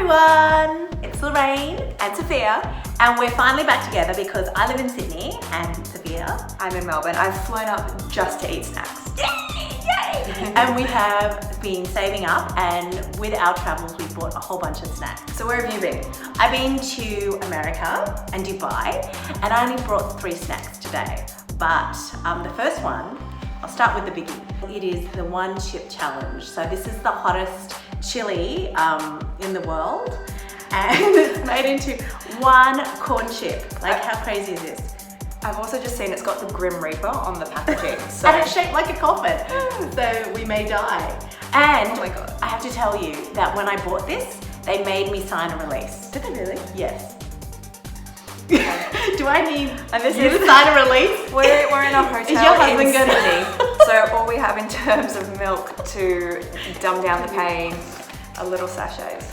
everyone, it's Lorraine and Sophia, and we're finally back together because I live in Sydney and Sophia, I'm in Melbourne. I've flown up just to eat snacks. yay! And we have been saving up, and with our travels we bought a whole bunch of snacks. So where have you been? I've been to America and Dubai, and I only brought 3 snacks today. But the first one, I'll start with the biggie. It is the One Chip Challenge. So this is the hottest chili in the world, and it's made into one corn chip. Like, how crazy is this? I've also just seen it's got the Grim Reaper on the packaging. So. And it's shaped like a coffin, so we may die. And Oh my God. I have to tell you that when I bought this, they made me sign a release. Did they really? Yes. Do I need And this you is to sign a release? we're in a hotel Is your husband in gonna- Sydney. So all we have in terms of milk to dumb down the pain are little sachets.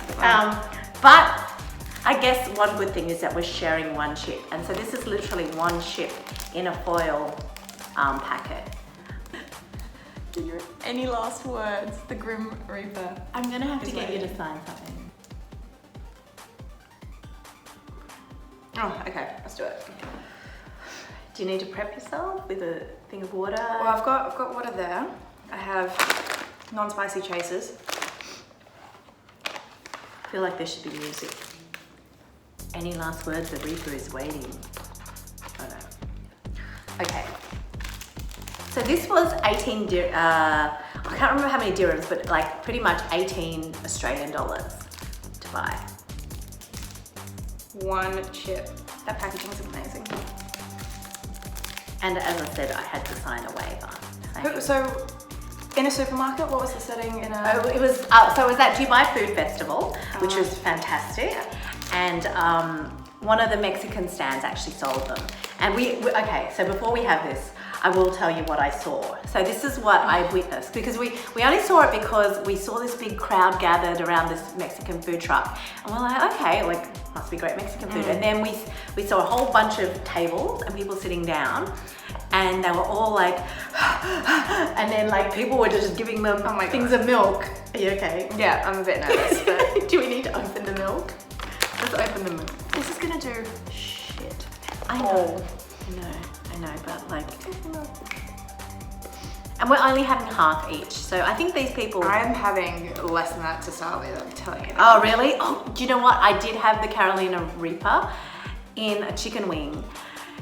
But I guess one good thing is that we're sharing one chip, and so this is literally one chip in a foil packet. Any last words? The Grim Reaper. I'm gonna have to Is get you waiting. to sign something. Oh, okay, let's do it. Do you need to prep yourself with a thing of water? Well, I've got water there. I have non-spicy chasers. I feel like there should be music. Any last words? The Reaper is waiting. Oh no. Okay. So this was 18 I can't remember how many dirhams, but like pretty much 18 Australian dollars to buy. One chip. That packaging is amazing. And as I said, I had to sign a waiver. So, in a supermarket, what was the setting in a? Oh, it was so it was at Dubai Food Festival, which was fantastic, and one of the Mexican stands actually sold them. And okay, so before we have this, I will tell you what I saw. So this is what I witnessed, because we only saw it because we saw this big crowd gathered around this Mexican food truck, and we're like, okay, like must be great Mexican food. And then we saw a whole bunch of tables and people sitting down, and they were all like, and then like people were just giving them things of milk. Are you okay? Yeah, I'm a bit nervous. But Do we need to open the milk? let's open the milk. This is gonna do shit. I know. I know, but like, and we're only having half each. So I think these people. I am having less than that to start with. I'm telling you. Oh really? Oh, do you know what? I did have the Carolina Reaper in a chicken wing,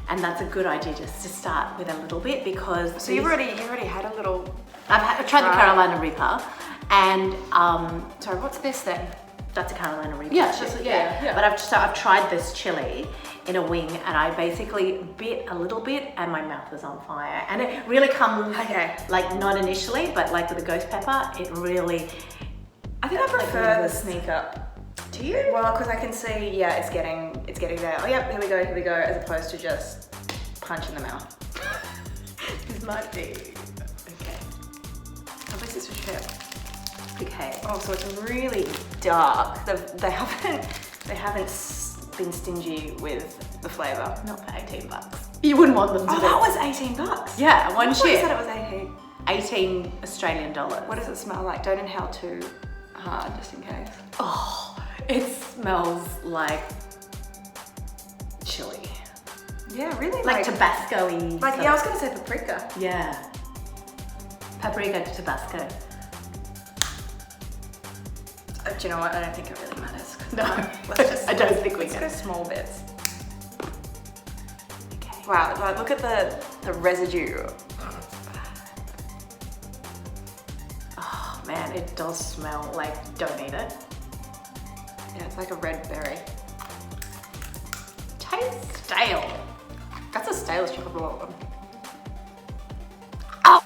and that's a good idea just to start with a little bit, because. So you've already had a little. I've tried the Right. Carolina Reaper, and Sorry, what's this then? that's a Carolina Reaper. Yeah, chip, just- yeah. But I've tried this chili in a wing, and I basically bit a little bit, and my mouth was on fire. And it really comes, Okay. like not initially, but like with the ghost pepper, it really. I think I prefer the sneak up. Do you? Well, because I can see, yeah, it's getting there. Oh, yep, here we go, as opposed to just punch in the mouth. This might be. Okay. Oh, this is for chip. Okay. Oh, so it's really dark. They haven't been stingy with the flavor. Not for 18 bucks. You wouldn't want them to Oh, be. that was 18 bucks. Yeah, one I thought you chip. said it was 18. 18 Australian dollars. What does it smell like? Don't inhale too hard, just in case. Oh, it smells like chili. Yeah, really. Like Tabasco-y. Like, yeah, I was gonna say paprika. Yeah. Paprika to Tabasco. Do you know what? I don't think it really matters. No, I don't think we let's can. go small bits. Okay. Wow, like, look at the residue. Oh man, it does smell like, don't eat it. Yeah, it's like a red berry. Tastes stale. That's the stalest chip of all of them. Oh.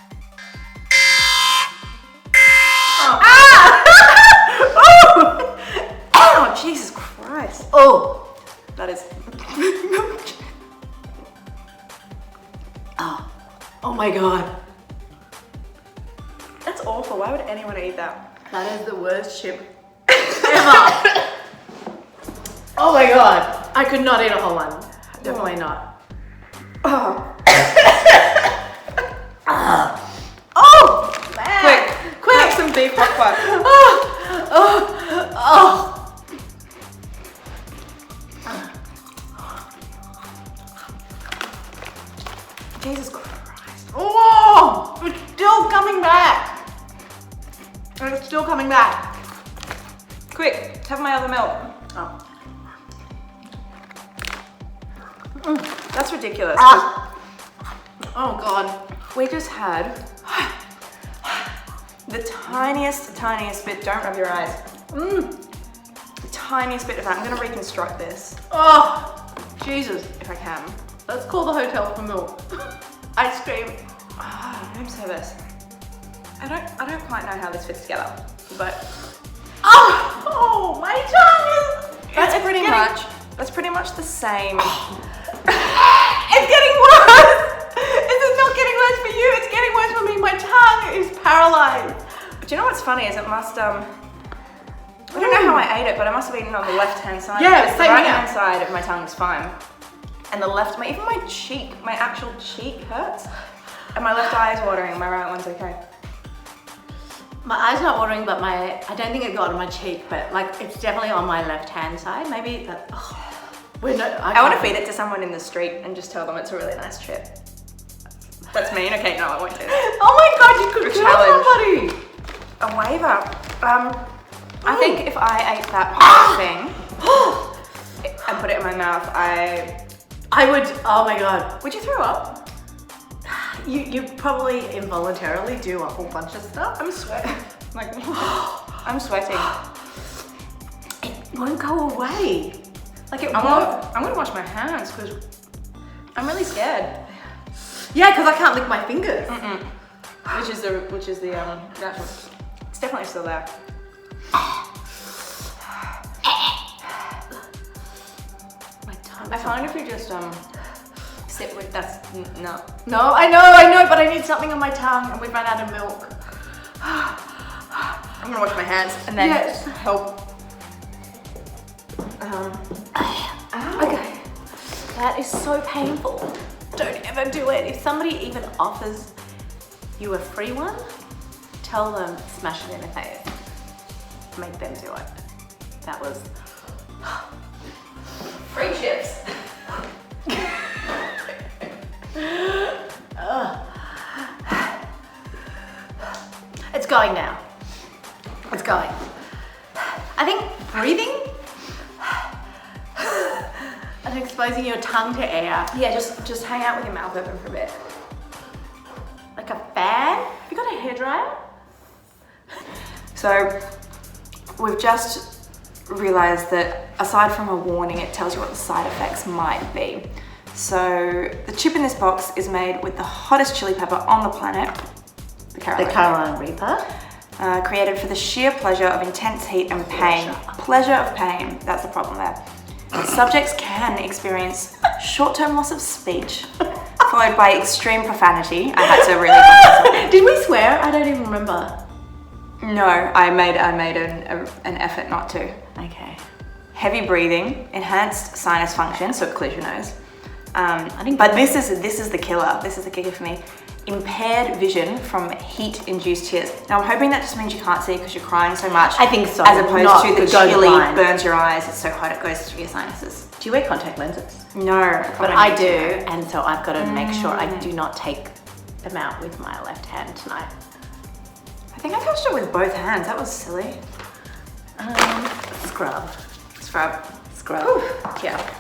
Oh, Jesus Christ. Oh. That is. Oh. Oh my God. That's awful. Why would anyone eat that? That is the worst chip ever. Oh my God. I could not eat a whole one. Definitely not. Oh, Oh, man. quick, Quick. some beef hot pot. Oh. Oh, it's still coming back. It's still coming back. Quick, have my other milk. Oh. That's ridiculous. Oh God. We just had the tiniest bit, don't rub your eyes. The tiniest bit of that. I'm gonna reconstruct this Oh, Jesus. if I can. Let's call the hotel for milk. Ice cream. Room service. I don't quite know how this fits together, but Oh, my tongue is. that's pretty much the same. It's getting worse. This is not getting worse for you. It's getting worse for me. My tongue is paralyzed. Do you know what's funny is it must I don't know how I ate it, but I must have eaten on the left-hand side. Yeah, because the same here. right-hand side of my tongue is fine. And the left, even my cheek, my actual cheek hurts. And my left eye is watering, my right one's okay. My eye's not watering, but I don't think it got on my cheek, but like it's definitely on my left-hand side. Maybe that. I want to feed it to someone in the street and just tell them it's a really nice chip. That's mean. Okay, no, I won't do that. Oh my God, you could A kill challenge. somebody. A waiver. I think if I ate that whole thing and put it in my mouth, I would. Oh my God. would you throw up? You probably involuntarily do a whole bunch of stuff. I'm sweating. Like, I'm sweating. It won't go away. Like it I'm won't. gonna wash my hands because I'm really scared. Yeah, because I can't lick my fingers. Which is the actual. It's definitely still there. My tongue. I find if you just sit with no. No, I know, but I need something on my tongue, and we've run out of milk. I'm gonna wash my hands and then Yes. help. Okay. That is so painful. Don't ever do it. If somebody even offers you a free one, tell them smash it in the face. Make them do it. That was Free chips. It's going now. It's going. I think breathing and exposing your tongue to air, Yeah, just hang out with your mouth open for a bit. like a fan. Have you got a hairdryer? So we've just realized that aside from a warning, it tells you what the side effects might be. So the chip in this box is made with the hottest chili pepper on the planet, the Carolina. The Carolina Reaper. Created for the sheer pleasure of intense heat and pain. Pleasure of pain, that's the problem there. Subjects can experience short-term loss of speech, followed by extreme profanity. I had to really Did we swear? I don't even remember. No, I made an effort not to. Okay. Heavy breathing, enhanced sinus function, so it clears your nose. think- But this is the killer. This is the kicker for me. Impaired vision from heat-induced tears. Now I'm hoping that just means you can't see because you're crying so much. I think so. As opposed Not to the it goes chili blind. burns your eyes. It's so hot it goes through your sinuses. Do you wear contact lenses? No, But I do, and so I've got to make sure I do not take them out with my left hand tonight. I think I touched it with both hands. That was silly. Scrub. Scrub. Scrub. Ooh, yeah.